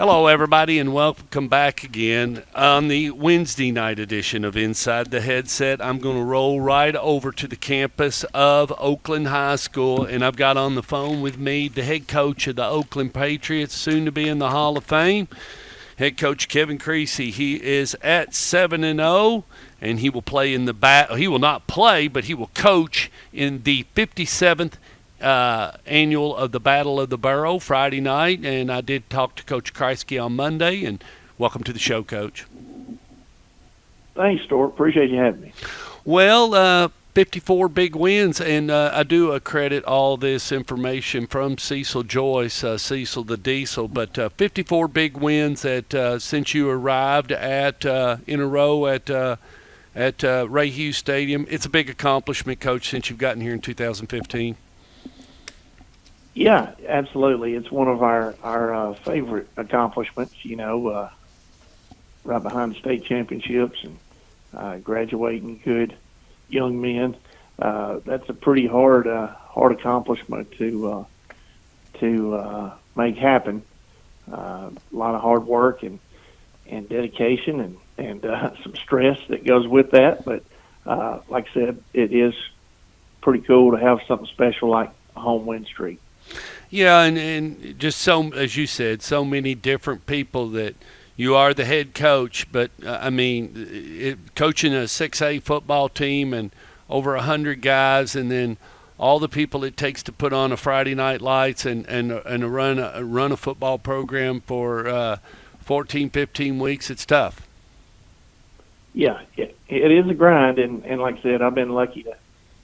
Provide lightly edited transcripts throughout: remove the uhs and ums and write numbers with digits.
Hello, everybody, and welcome back again on the Wednesday night edition of Inside the Headset. I'm going to roll right over to the campus of Oakland High School, and I've got on the phone with me the head coach of the Oakland Patriots, soon to be in the Hall of Fame, head coach Kevin Creasy. He is at 7-0, and he will play in the he will not play, but he will coach in the 57th annual of the Battle of the Borough Friday night, and I did talk to Coach Creasy on Monday. And welcome to the show, Coach. Thanks, Stuart. Appreciate you having me. Well, 54 big wins, and I do accredit all this information from Cecil Joyce, Cecil the Diesel. But 54 big wins since you arrived in a row at Ray Hughes Stadium. It's a big accomplishment, Coach, since you've gotten here in 2015. Yeah, absolutely. It's one of our favorite accomplishments, right behind the state championships and graduating good young men. That's a pretty hard accomplishment to make happen. A lot of hard work and dedication and some stress that goes with that. But like I said, it is pretty cool to have something special like a home win streak. Yeah, and just so, as you said, so many different people that you are the head coach, but coaching a 6A football team and over 100 guys, and then all the people it takes to put on a Friday Night Lights and run a football program for 14, 15 weeks, it's tough. Yeah, it is a grind, and like I said, I've been lucky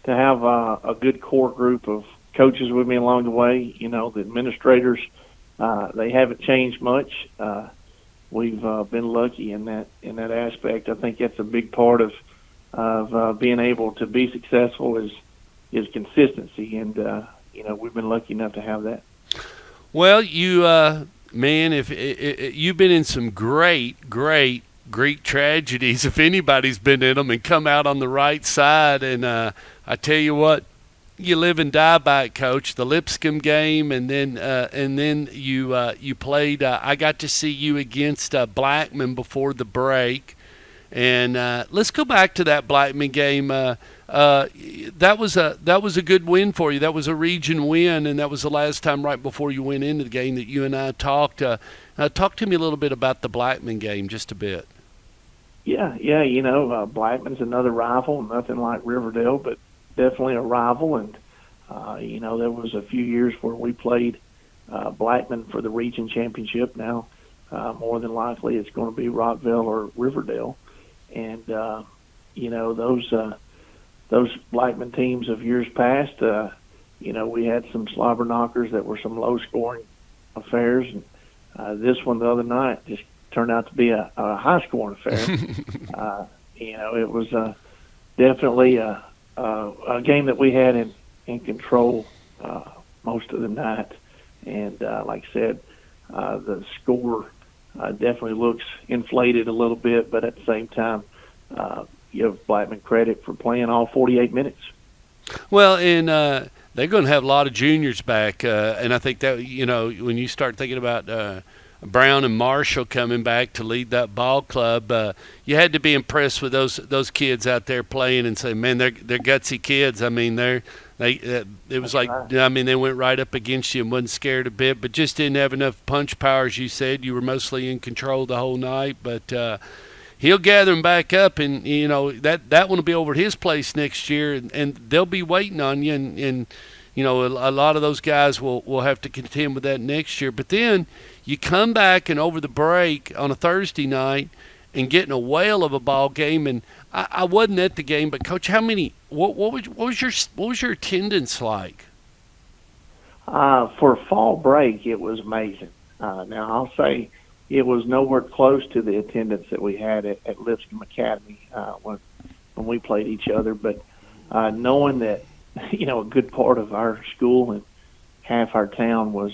to have a good core group of coaches with me along the way. The administrators, they haven't changed much. We've been lucky in that aspect. I think that's a big part of being able to be successful is consistency, and we've been lucky enough to have that. Well, you if you've been in some great Greek tragedies, if anybody's been in them and come out on the right side, and I tell you what, you live and die by it, Coach. The Lipscomb game, and then you played. I got to see you against Blackman before the break, and let's go back to that Blackman game. That was a good win for you. That was a region win, and that was the last time right before you went into the game that you and I talked. Talk to me a little bit about the Blackman game, just a bit. Yeah. Blackman's another rival, nothing like Riverdale, but definitely a rival, and there was a few years where we played Blackman for the region championship. Now, more than likely, it's going to be Rockville or Riverdale, and those Blackman teams of years past, we had some slobber knockers that were some low scoring affairs, and this one the other night just turned out to be a high scoring affair. It was definitely a game that we had in control most of the night, and like I said, the score definitely looks inflated a little bit, but at the same time, give Blackman credit for playing all 48 minutes. Well, and they're going to have a lot of juniors back, and I think that when you start thinking about Brown and Marshall coming back to lead that ball club, you had to be impressed with those kids out there playing and say, man, they're gutsy kids. I mean, it was like, they went right up against you and wasn't scared a bit, but just didn't have enough punch power, as you said. You were mostly in control the whole night, but he'll gather them back up, and that one will be over at his place next year, and they'll be waiting on you, and a lot of those guys will have to contend with that next year. But then you come back and over the break on a Thursday night and get in a whale of a ball game. And I wasn't at the game, but Coach, what was your attendance like? For fall break, it was amazing. Now I'll say it was nowhere close to the attendance that we had at Lipscomb Academy when we played each other. But knowing that a good part of our school and half our town was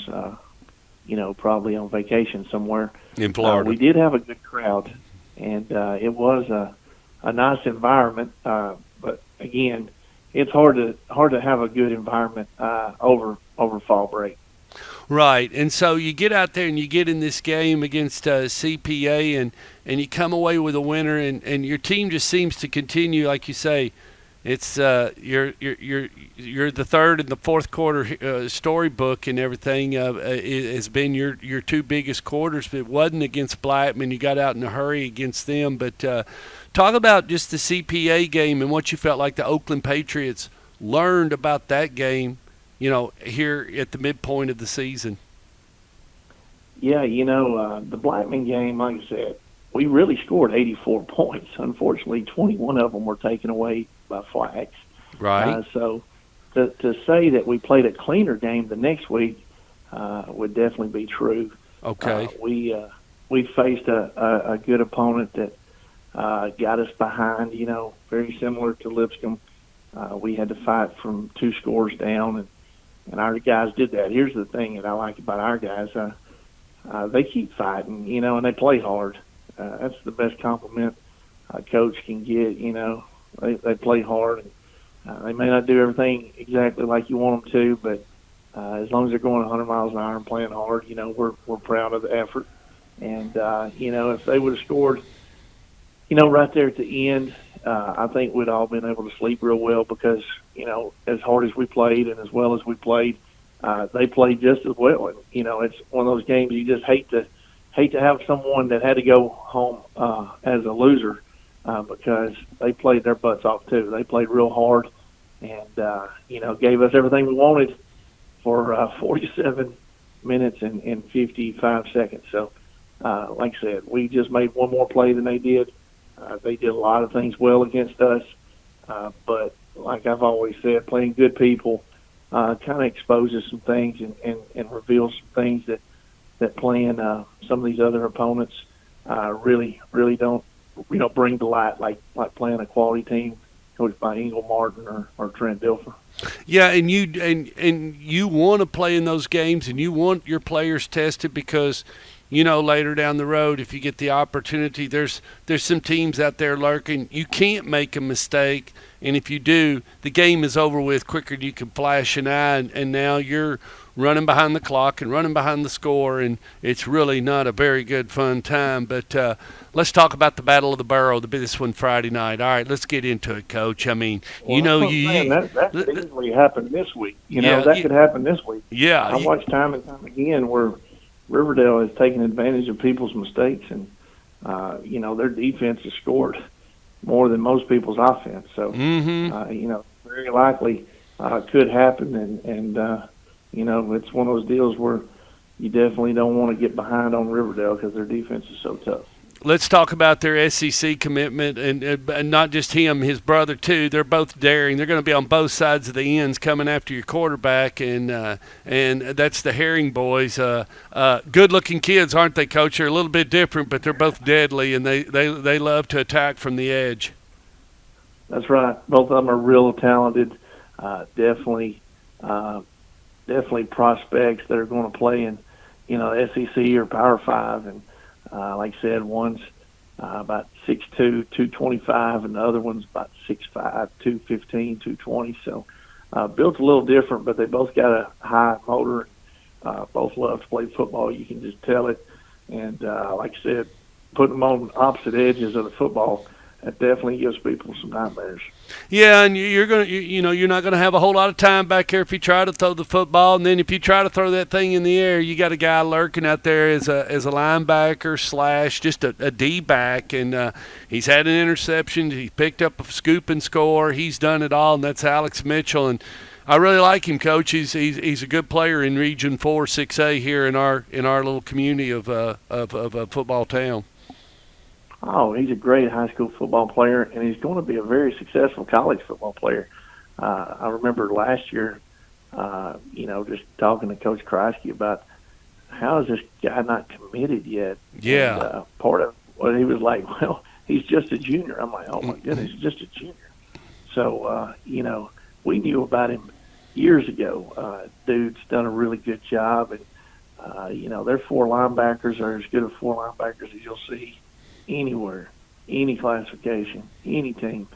probably on vacation somewhere in Florida, we did have a good crowd, and it was a nice environment. But again, it's hard to have a good environment over fall break. Right, and so you get out there and you get in this game against CPA, and you come away with a winner, and your team just seems to continue, like you say. It's you're the third and the fourth quarter storybook and everything has been your two biggest quarters. But it wasn't against Blackman. You got out in a hurry against them. But talk about just the CPA game and what you felt like the Oakland Patriots learned about that game. Here at the midpoint of the season. Yeah, the Blackman game, like I said, we really scored 84 points. Unfortunately, 21 of them were taken away by flags. Right. So to say that we played a cleaner game the next week would definitely be true. Okay. We faced a good opponent that got us behind, very similar to Lipscomb. We had to fight from 2 scores down, and our guys did that. Here's the thing that I like about our guys. They keep fighting, and they play hard. That's the best compliment a coach can get, They play hard. And, they may not do everything exactly like you want them to, but as long as they're going 100 miles an hour and playing hard, we're proud of the effort. And, if they would have scored, right there at the end, I think we'd all been able to sleep real well because, as hard as we played and as well as we played, they played just as well. And, it's one of those games you just hate to have someone that had to go home as a loser because they played their butts off too. They played real hard and, gave us everything we wanted for 47 minutes and 55 seconds. So, like I said, we just made one more play than they did. They did a lot of things well against us, but like I've always said, playing good people kind of exposes some things and reveals some things that playing some of these other opponents really don't bring to light like playing a quality team coached by Ingle Martin or Trent Dilfer. Yeah, and you want to play in those games, and you want your players tested because later down the road, if you get the opportunity, there's some teams out there lurking. You can't make a mistake, and if you do, the game is over with quicker than you can flash an eye, and now you're running behind the clock and running behind the score, and it's really not a very good fun time. But let's talk about the Battle of the Borough, this one Friday night. All right, let's get into it, Coach. I mean, that could easily happen this week. That could happen this week. Yeah, I watched time and time again where Riverdale has taken advantage of people's mistakes, and their defense has scored more than most people's offense. So, very likely could happen, and it's one of those deals where you definitely don't want to get behind on Riverdale because their defense is so tough. Let's talk about their SEC commitment, and not just him, his brother too. They're both daring. They're going to be on both sides of the ends coming after your quarterback, and that's the Herring boys. Good-looking kids, aren't they, Coach? They're a little bit different, but they're both deadly, and they love to attack from the edge. That's right. Both of them are real talented. Definitely prospects that are going to play in, SEC or Power 5, and like I said, one's about 6'2", 225, and the other one's about 6'5", 215, 220. So built a little different, but they both got a high motor. Both love to play football. You can just tell it. And like I said, putting them on opposite edges of the football, that definitely gives people some nightmares. Yeah, and you're not gonna have a whole lot of time back here if you try to throw the football, and then if you try to throw that thing in the air, you got a guy lurking out there as a linebacker / just a D back, and he's had an interception, he picked up a scoop and score, he's done it all, and that's Alex Mitchell, and I really like him, Coach. He's a good player in Region 4 6A here in our little community of a football town. Oh, he's a great high school football player, and he's going to be a very successful college football player. I remember last year, just talking to Coach Creasy about how is this guy not committed yet? Yeah. And, part of what he was like, well, he's just a junior. I'm like, oh, my goodness, he's just a junior. So, we knew about him years ago. Dude's done a really good job, and, their 4 linebackers are as good as 4 linebackers as you'll see anywhere, any classification, any team.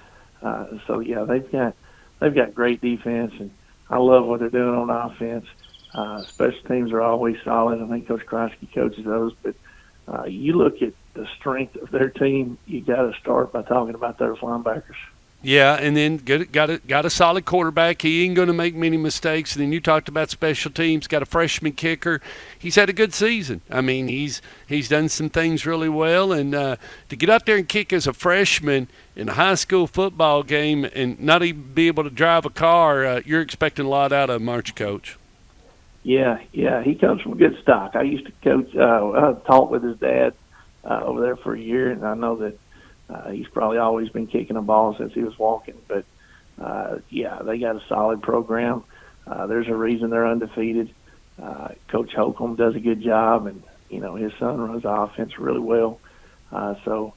So yeah, they've got great defense, and I love what they're doing on offense. Special teams are always solid. I think Coach Creasy coaches those. But you look at the strength of their team, you got to start by talking about those linebackers. Yeah, and then got a solid quarterback. He ain't going to make many mistakes. And then you talked about special teams. Got a freshman kicker. He's had a good season. I mean, he's done some things really well. And to get out there and kick as a freshman in a high school football game and not even be able to drive a car, you're expecting a lot out of him, aren't you, Coach? Yeah, he comes from good stock. I used to coach, I taught with his dad over there for a year, and I know that he's probably always been kicking a ball since he was walking. But, yeah, they got a solid program. There's a reason they're undefeated. Coach Holcomb does a good job, and, you know, his son runs the offense really well. So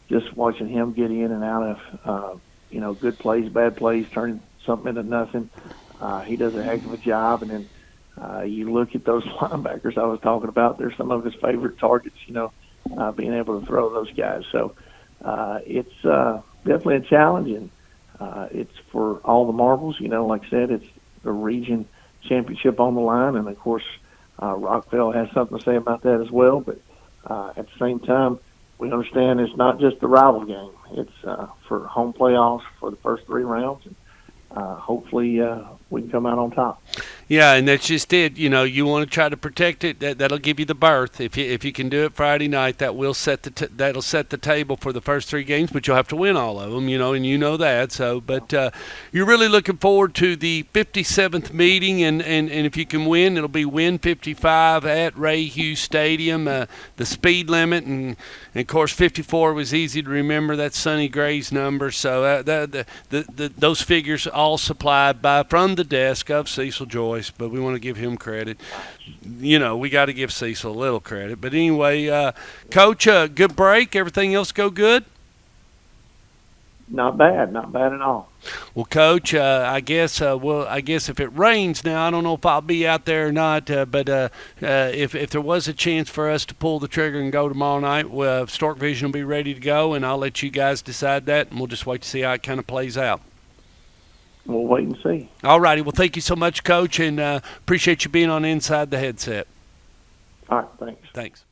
just watching him get in and out of, you know, good plays, bad plays, turning something into nothing, he does a heck of a job. And then you look at those linebackers I was talking about, they're some of his favorite targets, you know, being able to throw those guys. So it's definitely a challenge, and it's for all the marbles. You know, like I said, it's the region championship on the line, and, of course, Rockville has something to say about that as well. But at the same time, we understand it's not just the rival game. It's for home playoffs for the first 3 rounds. And, hopefully we can come out on top. Yeah, and that's just it. You know, you want to try to protect it. That'll give you the berth. If you can do it Friday night, that will that'll set the table for the first 3 games. But you'll have to win all of them. You know, and you know that. So, but you're really looking forward to the 57th meeting, and if you can win, it'll be win 55 at Ray Hughes Stadium. The speed limit, and of course 54 was easy to remember. That's Sonny Gray's number. So those figures all supplied from the desk of Cecil Joyce, but we want to give him credit. You know, we got to give Cecil a little credit. But anyway, Coach, good break. Everything else go good? Not bad at all. Well, Coach, I guess if it rains now, I don't know if I'll be out there or not. But if there was a chance for us to pull the trigger and go tomorrow night, Stork Vision will be ready to go, and I'll let you guys decide that, and we'll just wait to see how it kind of plays out. We'll wait and see. All righty. Well, thank you so much, Coach, and appreciate you being on Inside the Headset. All right, thanks. Thanks.